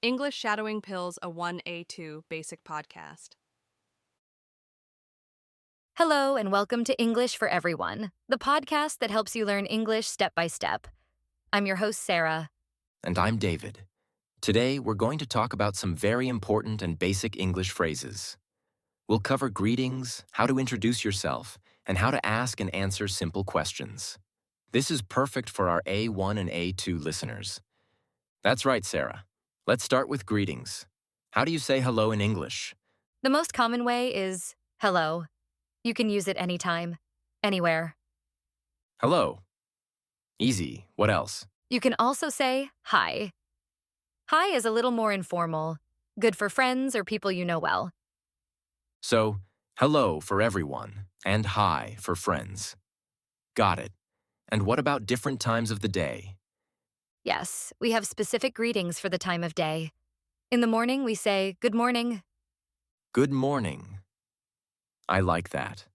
English Shadowing Pills, a 1A2 basic podcast. Hello, and welcome to English for Everyone, the podcast that helps you learn English step by step. I'm your host, Sarah. And I'm David. Today, we're going to talk about some very important and basic English phrases. We'll cover greetings, how to introduce yourself, and how to ask and answer simple questions. This is perfect for our A1 and A2 listeners. That's right, Sarah. Let's start with greetings. How do you say hello in English? The most common way is hello. You can use it anytime, anywhere. Hello. Easy. What else? You can also say hi. Hi is a little more informal, good for friends or people you know well. So, hello for everyone, and hi for friends. Got it. And what about different times of the day? Yes, we have specific greetings for the time of day. In the morning, we say good morning, Good morning. I like that.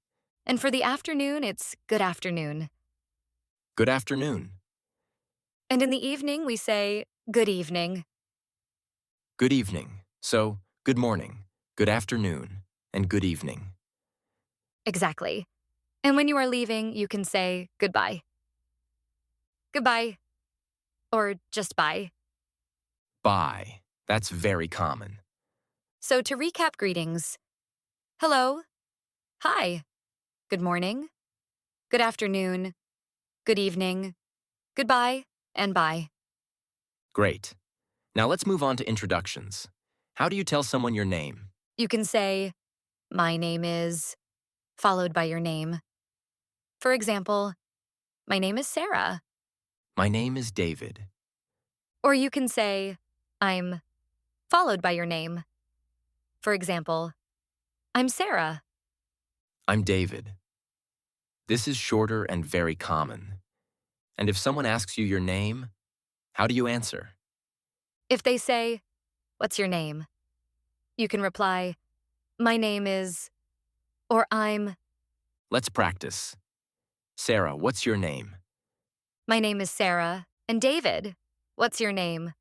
and for the afternoon, it's good afternoon. Good afternoon. And in the evening, we say good evening. Good evening. So, good morning, good afternoon, and good evening. Exactly. And when you are leaving, you can say goodbye. Goodbye. Or just bye. Bye. That's very common. So to recap greetings, hello, hi, good morning, good afternoon, good evening, goodbye, and bye. Great. Now let's move on to introductions. How do you tell someone your name? You can say, my name is, followed by your name. For example, my name is Sarah. My name is David. Or you can say, I'm, followed by your name. For example, I'm Sarah. I'm David. This is shorter and very common. And if someone asks you your name, how do you answer? If they say, what's your name? You can reply, my name is, or I'm, Let's practice. Sarah, what's your name? my name is Sarah, and David, what's your name?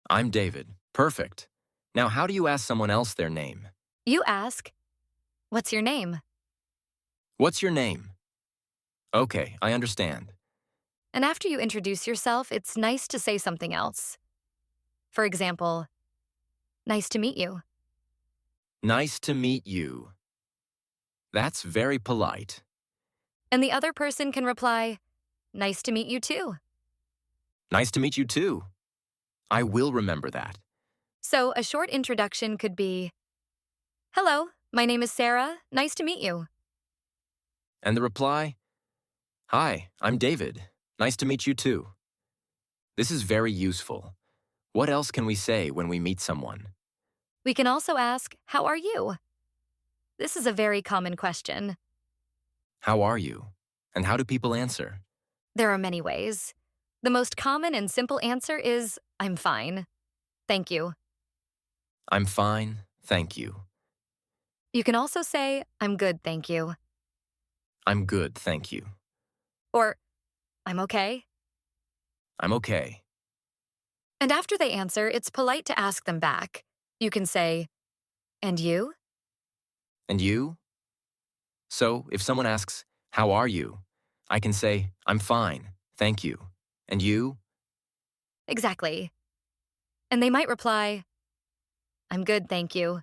I'm David. Perfect. Now, how do you ask someone else their name? You ask, what's your name? What's your name? Okay, I understand. And after you introduce yourself, it's nice to say something else. For example, nice to meet you. Nice to meet you. That's very polite. And the other person can reply, nice to meet you too. Nice to meet you too. I will remember that. So a short introduction could be, hello, my name is Sarah, nice to meet you. And the reply? Hi, I'm David. Nice to meet you too. This is very useful. What else can we say when we meet someone? We can also ask, how are you? This is a very common question. How are you? And how do people answer? There are many ways. The most common and simple answer is, I'm fine. Thank you. I'm fine, thank you. You can also say, I'm good, thank you. I'm good, thank you. Or, I'm okay. I'm okay. And after they answer, it's polite to ask them back. You can say, and you? And you? So, if someone asks, how are you? I can say, I'm fine, thank you. And you? Exactly. And they might reply, I'm good, thank you.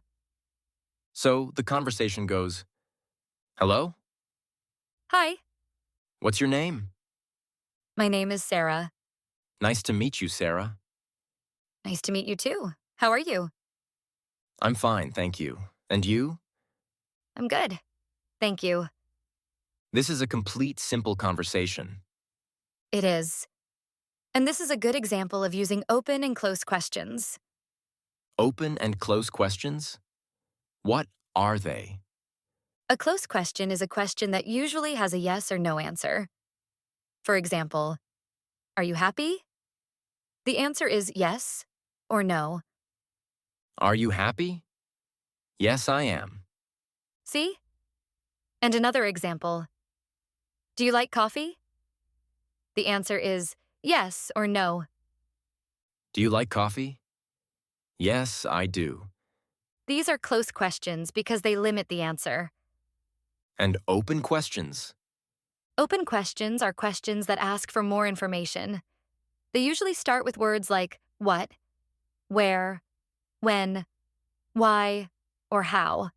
So, the conversation goes, hello? Hi, What's your name? my name is Sarah. Nice to meet you, Sarah. Nice to meet you too. How are you? I'm fine, thank you. And you? I'm good. Thank you. This is a complete, simple conversation. It is. And this is a good example of using open and close questions. Open and close questions? What are they? A close question is a question that usually has a yes or no answer. For example, are you happy? The answer is yes or no. Are you happy? Yes, I am. See? And another example. Do you like coffee? The answer is yes or no. Do you like coffee? Yes, I do. These are close questions because they limit the answer. And open questions. Open questions are questions that ask for more information. They usually start with words like what, where, when, why, or how.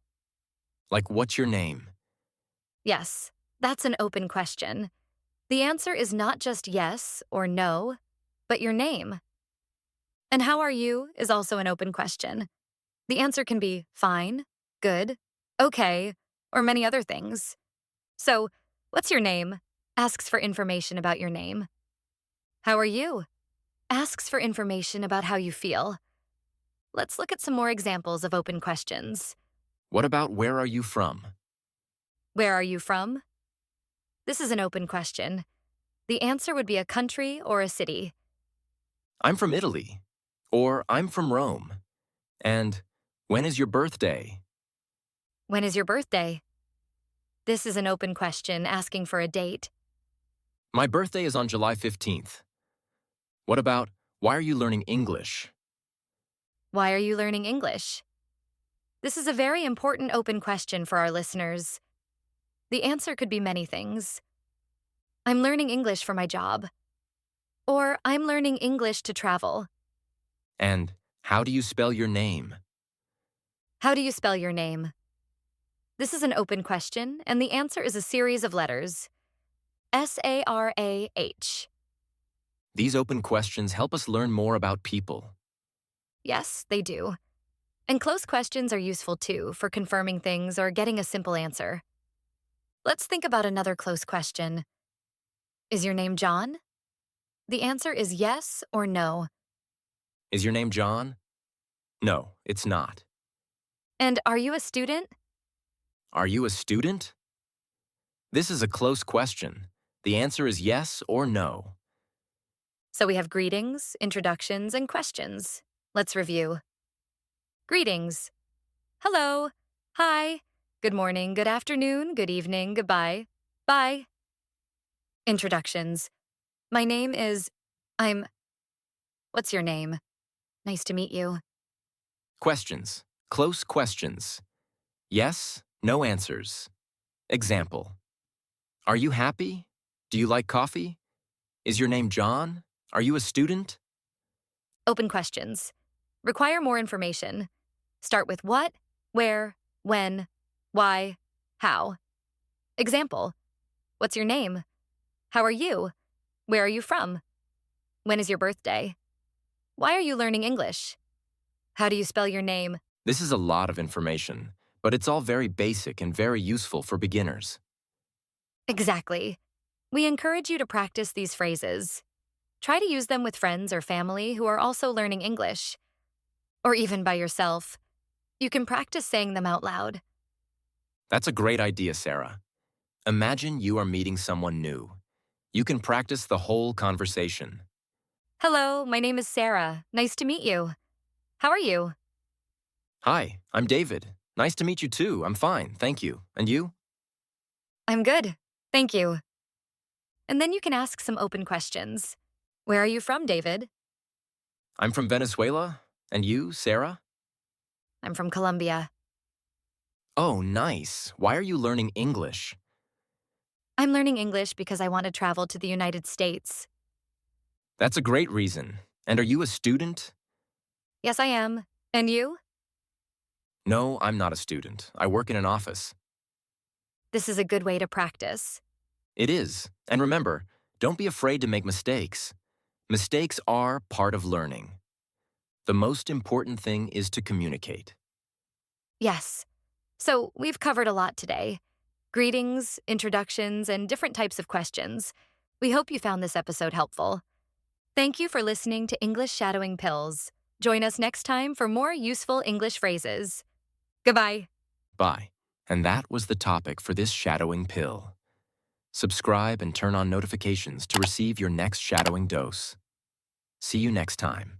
Like, what's your name? Yes, that's an open question. The answer is not just yes or no, but your name. And how are you is also an open question. The answer can be fine, good, okay, or many other things. So, what's your name? Asks for information about your name. How are you? Asks for information about how you feel. Let's look at some more examples of open questions. What about where are you from? Where are you from? This is an open question. The answer would be a country or a city. I'm from Italy. Or I'm from Rome. And when is your birthday? When is your birthday? This is an open question asking for a date. My birthday is on July 15th. What about why are you learning English? Why are you learning English? This is a very important open question for our listeners. The answer could be many things. I'm learning English for my job. Or I'm learning English to travel. And how do you spell your name? How do you spell your name? This is an open question, and the answer is a series of letters. Sarah. These open questions help us learn more about people. Yes, they do. And close questions are useful too for confirming things or getting a simple answer. Let's think about another close question. Is your name John? The answer is yes or no. Is your name John? No, it's not. And are you a student? Are you a student? This is a close question. The answer is yes or no. So we have greetings, introductions, and questions. Let's review. Greetings. Hello. Hi. Good morning, good afternoon, good evening, goodbye. Bye. Introductions. My name is... What's your name? Nice to meet you. Questions. Close questions. Yes, no answers. Example. Are you happy? Do you like coffee? Is your name John? Are you a student? Open questions. Require more information. Start with what, where, when, why, how. Example. What's your name? How are you? Where are you from? When is your birthday? Why are you learning English? How do you spell your name? This is a lot of information, but it's all very basic and very useful for beginners. Exactly. We encourage you to practice these phrases. Try to use them with friends or family who are also learning English. Or even by yourself. You can practice saying them out loud. That's a great idea, Sarah. Imagine you are meeting someone new. You can practice the whole conversation. Hello, my name is Sarah. Nice to meet you. How are you? Hi, I'm David. Nice to meet you too. I'm fine, thank you. And you? I'm good. Thank you. And then you can ask some open questions. Where are you from, David? I'm from Venezuela. And you, Sarah? I'm from Colombia. Oh, nice. Why are you learning English? I'm learning English because I want to travel to the United States. That's a great reason. And are you a student? Yes, I am. And you? No, I'm not a student. I work in an office. This is a good way to practice. It is. And remember, don't be afraid to make mistakes. Mistakes are part of learning. The most important thing is to communicate. Yes. So we've covered a lot today. Greetings, introductions, and different types of questions. We hope you found this episode helpful. Thank you for listening to English Shadowing Pills. Join us next time for more useful English phrases. Goodbye. Bye. And that was the topic for this shadowing pill. Subscribe and turn on notifications to receive your next shadowing dose. See you next time.